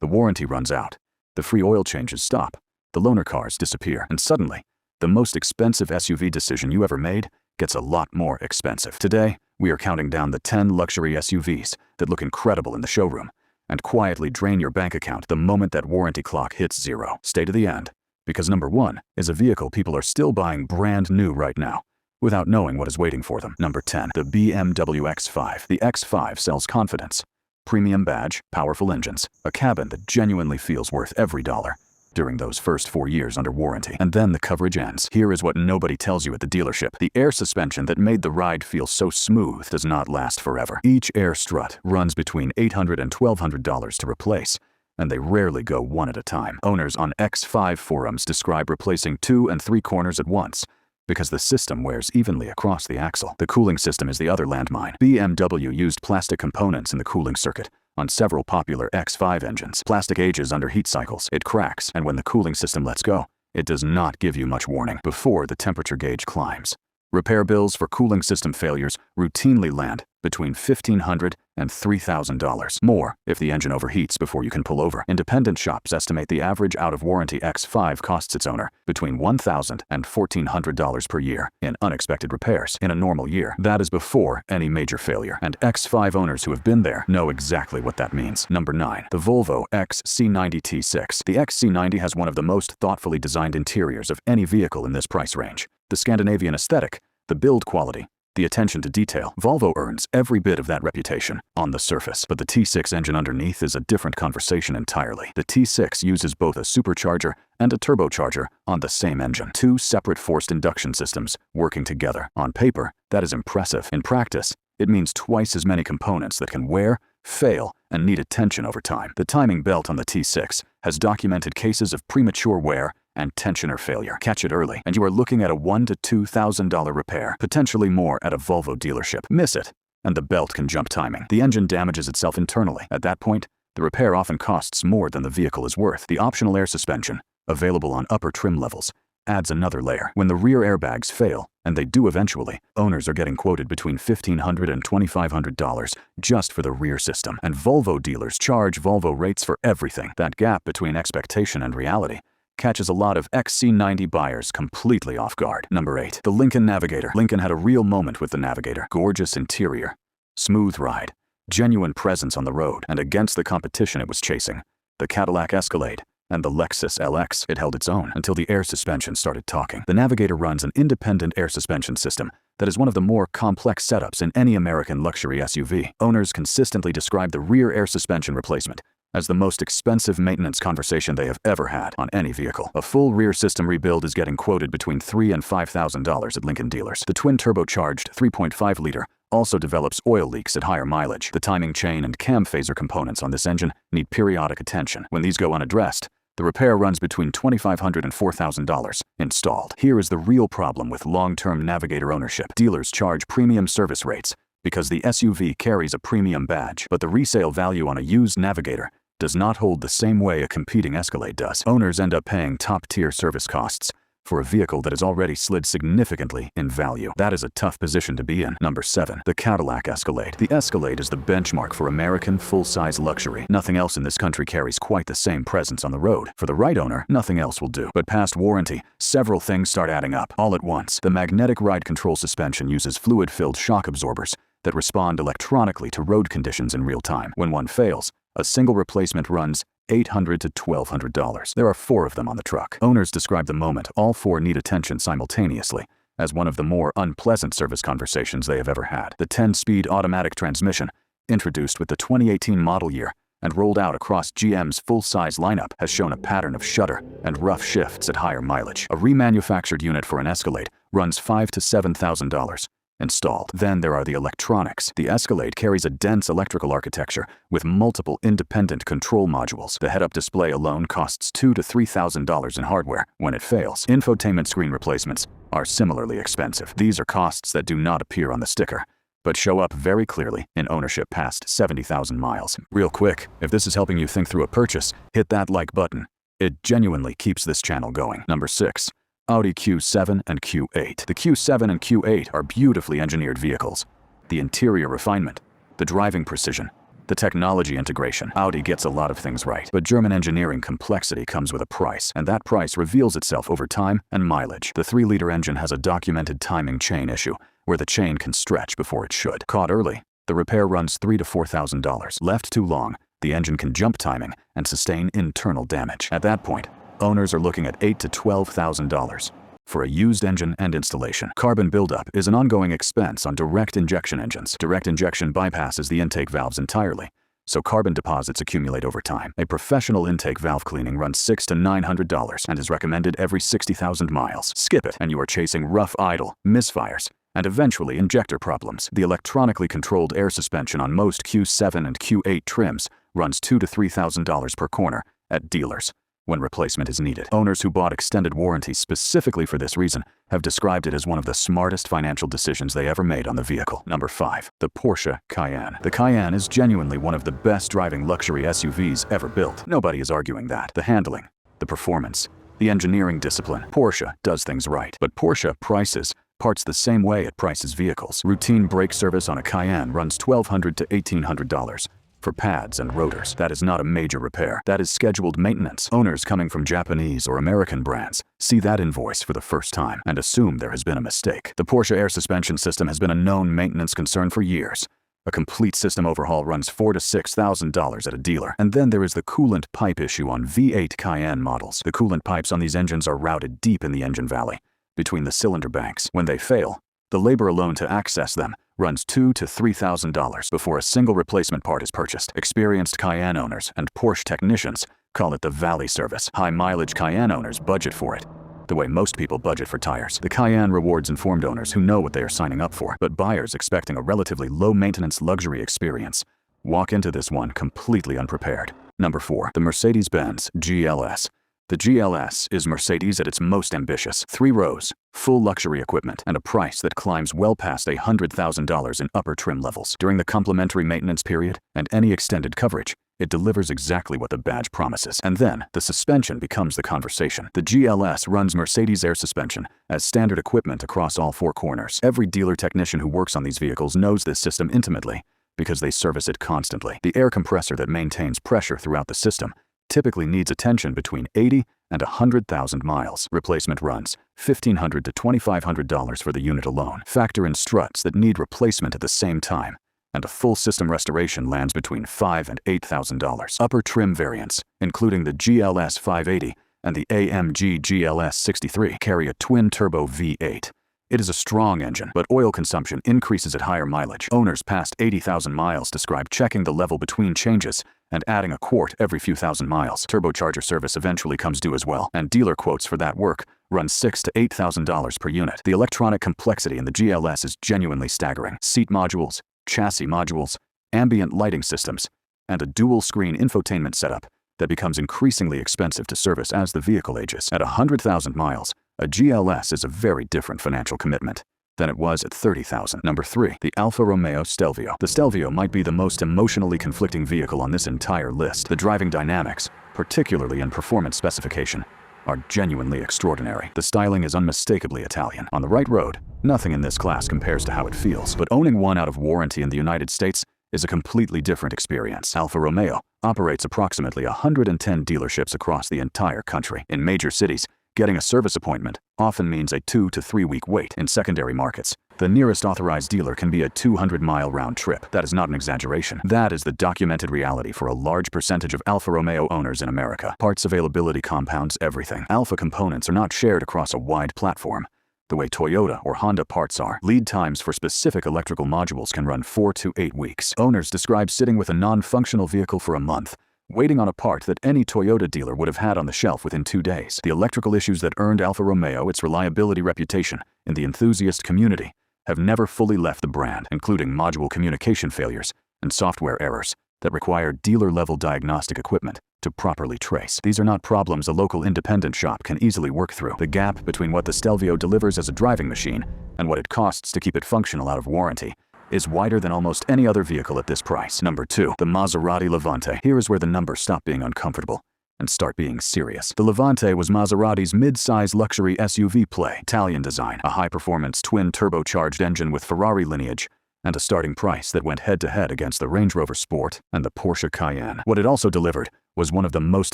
The warranty runs out. The free oil changes stop. The loaner cars disappear. And suddenly, the most expensive SUV decision you ever made gets a lot more expensive. Today, we are counting down the 10 luxury SUVs that look incredible in the showroom and quietly drain your bank account the moment that warranty clock hits zero. Stay to the end, because number 1 is a vehicle people are still buying brand new right now, without knowing what is waiting for them. Number 10, the BMW X5. The X5 sells confidence. Premium badge, powerful engines, a cabin that genuinely feels worth every dollar during those first 4 years under warranty. And then the coverage ends. Here is what nobody tells you at the dealership. The air suspension that made the ride feel so smooth does not last forever. Each air strut runs between $800 and $1,200 to replace, and they rarely go one at a time. Owners on X5 forums describe replacing 2 and 3 corners at once, because the system wears evenly across the axle. The cooling system is the other landmine. BMW used plastic components in the cooling circuit on several popular X5 engines. Plastic ages under heat cycles, it cracks, and when the cooling system lets go, it does not give you much warning before the temperature gauge climbs. Repair bills for cooling system failures routinely land between $1,500 and $3,000. More if the engine overheats before you can pull over. Independent shops estimate the average out-of-warranty X5 costs its owner between $1,000 and $1,400 per year in unexpected repairs in a normal year. That is before any major failure, and X5 owners who have been there know exactly what that means. Number 9, the Volvo XC90 T6. The XC90 has one of the most thoughtfully designed interiors of any vehicle in this price range. The Scandinavian aesthetic, the build quality, the attention to detail. Volvo earns every bit of that reputation on the surface, but the T6 engine underneath is a different conversation entirely. The T6 uses both a supercharger and a turbocharger on the same engine. 2 separate forced induction systems working together. On paper, that is impressive. In practice, it means twice as many components that can wear, fail, and need attention over time. The timing belt on the T6 has documented cases of premature wear and tensioner failure. Catch it early, and you are looking at a $1,000 to $2,000 repair, potentially more at a Volvo dealership. Miss it, and the belt can jump timing. The engine damages itself internally. At that point, the repair often costs more than the vehicle is worth. The optional air suspension, available on upper trim levels, adds another layer. When the rear airbags fail, and they do eventually, owners are getting quoted between $1,500 and $2,500 just for the rear system. And Volvo dealers charge Volvo rates for everything. That gap between expectation and reality catches a lot of XC90 buyers completely off guard. Number 8, the Lincoln Navigator. Lincoln had a real moment with the Navigator. Gorgeous interior, smooth ride, genuine presence on the road, and against the competition it was chasing, the Cadillac Escalade and the Lexus LX, it held its own until the air suspension started talking. The Navigator runs an independent air suspension system that is one of the more complex setups in any American luxury SUV. Owners consistently describe the rear air suspension replacement as the most expensive maintenance conversation they have ever had on any vehicle. A full rear system rebuild is getting quoted between $3,000 and $5,000 at Lincoln dealers. The twin turbocharged 3.5-liter also develops oil leaks at higher mileage. The timing chain and cam phaser components on this engine need periodic attention. When these go unaddressed, the repair runs between $2,500 and $4,000 installed. Here is the real problem with long-term Navigator ownership. Dealers charge premium service rates because the SUV carries a premium badge, but the resale value on a used Navigator does not hold the same way a competing Escalade does. Owners end up paying top-tier service costs for a vehicle that has already slid significantly in value. That is a tough position to be in. Number 7, the Cadillac Escalade. The Escalade is the benchmark for American full-size luxury. Nothing else in this country carries quite the same presence on the road. For the right owner, nothing else will do. But past warranty, several things start adding up all at once. The magnetic ride control suspension uses fluid-filled shock absorbers that respond electronically to road conditions in real time. When one fails, a single replacement runs $800 to $1,200. There are 4 of them on the truck. Owners describe the moment all 4 need attention simultaneously as one of the more unpleasant service conversations they have ever had. The 10-speed automatic transmission, introduced with the 2018 model year and rolled out across GM's full-size lineup, has shown a pattern of shudder and rough shifts at higher mileage. A remanufactured unit for an Escalade runs $5,000 to $7,000 installed. Then there are the electronics. The Escalade carries a dense electrical architecture with multiple independent control modules. The head-up display alone costs $2,000 to $3,000 in hardware when it fails. Infotainment screen replacements are similarly expensive. These are costs that do not appear on the sticker, but show up very clearly in ownership past 70,000 miles. Real quick, if this is helping you think through a purchase, hit that like button. It genuinely keeps this channel going. Number 6. Audi Q7 and Q8. The Q7 and Q8 are beautifully engineered vehicles. The interior refinement, the driving precision, the The technology integration. Audi gets a lot of things right, but German engineering complexity comes with a price, and that price reveals itself over time and mileage. The 3-liter engine has a documented timing chain issue, where the chain can stretch before it should. Caught early, the repair runs $3,000 to $4,000. Left too long, the engine can jump timing and sustain internal damage. At that point, owners are looking at $8,000 to $12,000 for a used engine and installation. Carbon buildup is an ongoing expense on direct injection engines. Direct injection bypasses the intake valves entirely, so carbon deposits accumulate over time. A professional intake valve cleaning runs $600 to $900 and is recommended every 60,000 miles. Skip it, and you are chasing rough idle, misfires, and eventually injector problems. The electronically controlled air suspension on most Q7 and Q8 trims runs $2,000 to $3,000 per corner at dealers when replacement is needed. Owners who bought extended warranty specifically for this reason have described it as one of the smartest financial decisions they ever made on the vehicle. Number 5. The Porsche Cayenne. The Cayenne is genuinely one of the best driving luxury SUVs ever built. Nobody is arguing that. The handling, the performance, the engineering discipline. Porsche does things right, but Porsche prices parts the same way it prices vehicles. Routine brake service on a Cayenne runs $1,200 to $1,800. For pads and rotors. That is not a major repair. That is scheduled maintenance. Owners coming from Japanese or American brands see that invoice for the first time and assume there has been a mistake. The Porsche air suspension system has been a known maintenance concern for years. A complete system overhaul runs $4,000 to $6,000 at a dealer. And then there is the coolant pipe issue on V8 Cayenne models. The coolant pipes on these engines are routed deep in the engine valley, between the cylinder banks. When they fail, the labor alone to access them runs $2,000 to $3,000 before a single replacement part is purchased. Experienced Cayenne owners and Porsche technicians call it the valley service. High-mileage Cayenne owners budget for it the way most people budget for tires. The Cayenne rewards informed owners who know what they are signing up for, but buyers expecting a relatively low-maintenance luxury experience walk into this one completely unprepared. Number 4. The Mercedes-Benz GLS. The GLS is Mercedes at its most ambitious. 3 rows, full luxury equipment, and a price that climbs well past $100,000 in upper trim levels. During the complimentary maintenance period and any extended coverage, it delivers exactly what the badge promises. And then, the suspension becomes the conversation. The GLS runs Mercedes air suspension as standard equipment across all 4 corners. Every dealer technician who works on these vehicles knows this system intimately because they service it constantly. The air compressor that maintains pressure throughout the system typically needs attention between 80 and 100,000 miles. Replacement runs $1,500 to $2,500 for the unit alone. Factor in struts that need replacement at the same time, and a full system restoration lands between $5,000 and $8,000. Upper trim variants, including the GLS 580 and the AMG GLS 63, carry a twin-turbo V8. It is a strong engine, but oil consumption increases at higher mileage. Owners past 80,000 miles describe checking the level between changes and adding a quart every few thousand miles. Turbocharger service eventually comes due as well, and dealer quotes for that work run $6,000 to $8,000 per unit. The electronic complexity in the GLS is genuinely staggering. Seat modules, chassis modules, ambient lighting systems, and a dual-screen infotainment setup that becomes increasingly expensive to service as the vehicle ages. At 100,000 miles, a GLS is a very different financial commitment than it was at 30,000. Number 3. The Alfa Romeo Stelvio. The Stelvio might be the most emotionally conflicting vehicle on this entire list. The driving dynamics, particularly in performance specification, are genuinely extraordinary. The styling is unmistakably Italian. On the right road, nothing in this class compares to how it feels, but owning one out of warranty in the United States is a completely different experience. Alfa Romeo operates approximately 110 dealerships across the entire country. In major cities, getting a service appointment often means a 2 to 3 week wait. In secondary markets, the nearest authorized dealer can be a 200-mile round trip. That is not an exaggeration. That is the documented reality for a large percentage of Alfa Romeo owners in America. Parts availability compounds everything. Alfa components are not shared across a wide platform the way Toyota or Honda parts are. Lead times for specific electrical modules can run 4 to 8 weeks. Owners describe sitting with a non-functional vehicle for a month, waiting on a part that any Toyota dealer would have had on the shelf within 2 days. The electrical issues that earned Alfa Romeo its reliability reputation in the enthusiast community have never fully left the brand, including module communication failures and software errors that require dealer-level diagnostic equipment to properly trace. These are not problems a local independent shop can easily work through. The gap between what the Stelvio delivers as a driving machine and what it costs to keep it functional out of warranty is wider than almost any other vehicle at this price. Number 2. The Maserati Levante. Here is where the numbers stop being uncomfortable and start being serious. The Levante was Maserati's mid-size luxury SUV play. Italian design, a high-performance twin turbocharged engine with Ferrari lineage, and a starting price that went head-to-head against the Range Rover Sport and the Porsche Cayenne. What it also delivered was one of the most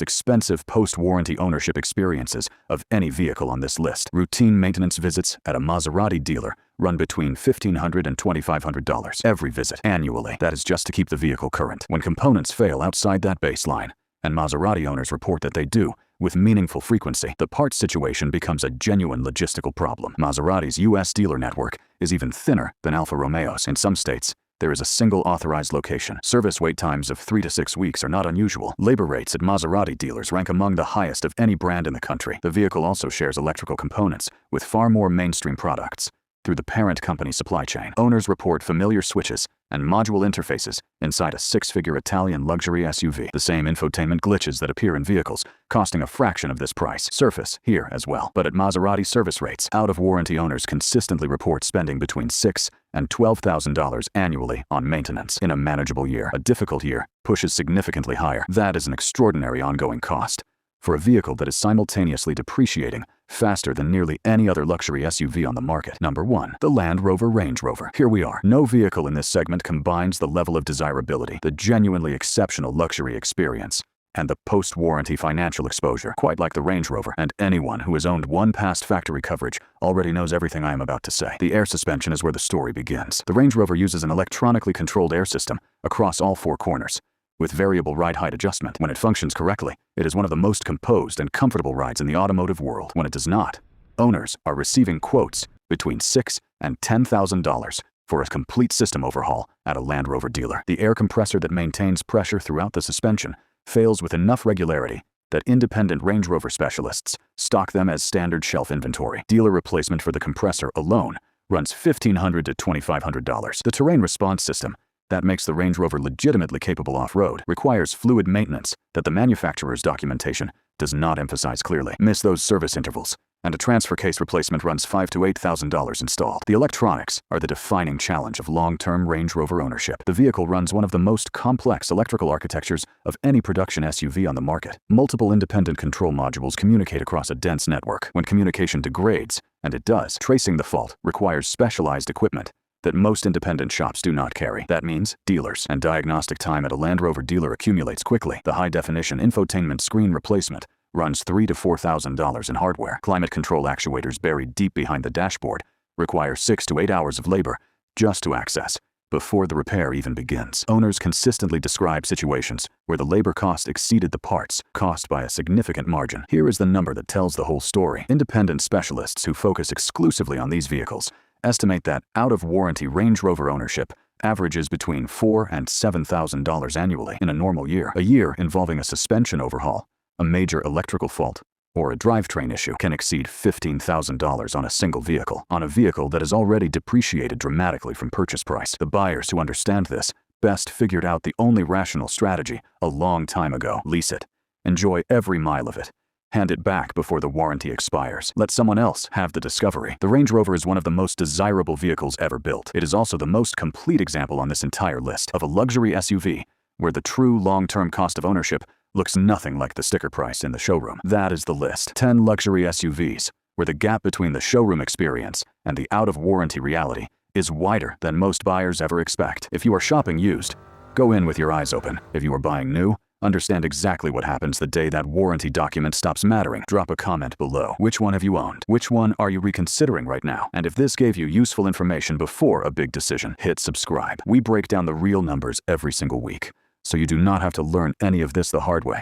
expensive post-warranty ownership experiences of any vehicle on this list. Routine maintenance visits at a Maserati dealer run between $1,500 and $2,500 every visit annually. That is just to keep the vehicle current. When components fail outside that baseline, and Maserati owners report that they do, with meaningful frequency, the parts situation becomes a genuine logistical problem. Maserati's U.S. dealer network is even thinner than Alfa Romeo's. In some states, there is a single authorized location. Service wait times of 3 to 6 weeks are not unusual. Labor rates at Maserati dealers rank among the highest of any brand in the country. The vehicle also shares electrical components with far more mainstream products through the parent company supply chain. Owners report familiar switches and module interfaces inside a 6-figure Italian luxury SUV. The same infotainment glitches that appear in vehicles, costing a fraction of this price, surface here as well. But at Maserati service rates, out-of-warranty owners consistently report spending between $6,000 and $12,000 annually on maintenance. In a manageable year, a difficult year pushes significantly higher. That is an extraordinary ongoing cost for a vehicle that is simultaneously depreciating faster than nearly any other luxury SUV on the market. Number 1. The Land Rover Range Rover. Here we are. No vehicle in this segment combines the level of desirability, the genuinely exceptional luxury experience, and the post-warranty financial exposure quite like the Range Rover. And anyone who has owned one past factory coverage already knows everything I am about to say. The air suspension is where the story begins. The Range Rover uses an electronically controlled air system across all 4 corners, with variable ride height adjustment. When it functions correctly, it is one of the most composed and comfortable rides in the automotive world. When it does not, owners are receiving quotes between $6,000 and $10,000 for a complete system overhaul at a Land Rover dealer. The air compressor that maintains pressure throughout the suspension fails with enough regularity that independent Range Rover specialists stock them as standard shelf inventory. Dealer replacement for the compressor alone runs $1,500 to $2,500. The terrain response system that makes the Range Rover legitimately capable off-road requires fluid maintenance that the manufacturer's documentation does not emphasize clearly. Miss those service intervals, and a transfer case replacement runs $5,000 to $8,000 installed. The electronics are the defining challenge of long-term Range Rover ownership. The vehicle runs one of the most complex electrical architectures of any production SUV on the market. Multiple independent control modules communicate across a dense network. When communication degrades, and it does, tracing the fault requires specialized equipment that most independent shops do not carry. That means dealers, and diagnostic time at a Land Rover dealer accumulates quickly. The high-definition infotainment screen replacement runs $3,000 to $4,000 in hardware. Climate control actuators buried deep behind the dashboard require 6 to 8 hours of labor just to access before the repair even begins. Owners consistently describe situations where the labor cost exceeded the parts cost by a significant margin. Here is the number that tells the whole story. Independent specialists who focus exclusively on these vehicles estimate that out-of-warranty Range Rover ownership averages between $4,000 and $7,000 annually in a normal year. A year involving a suspension overhaul, a major electrical fault, or a drivetrain issue can exceed $15,000 on a single vehicle, on a vehicle that is already depreciated dramatically from purchase price. The buyers who understand this best figured out the only rational strategy a long time ago. Lease it. Enjoy every mile of it. Hand it back before the warranty expires. Let someone else have the discovery. The Range Rover is one of the most desirable vehicles ever built. It is also the most complete example on this entire list of a luxury SUV where the true long-term cost of ownership looks nothing like the sticker price in the showroom. That is the list. 10 luxury SUVs where the gap between the showroom experience and the out-of-warranty reality is wider than most buyers ever expect. If you are shopping used, go in with your eyes open. If you are buying new, understand exactly what happens the day that warranty document stops mattering. Drop a comment below. Which one have you owned? Which one are you reconsidering right now? And if this gave you useful information before a big decision, hit subscribe. We break down the real numbers every single week, so you do not have to learn any of this the hard way.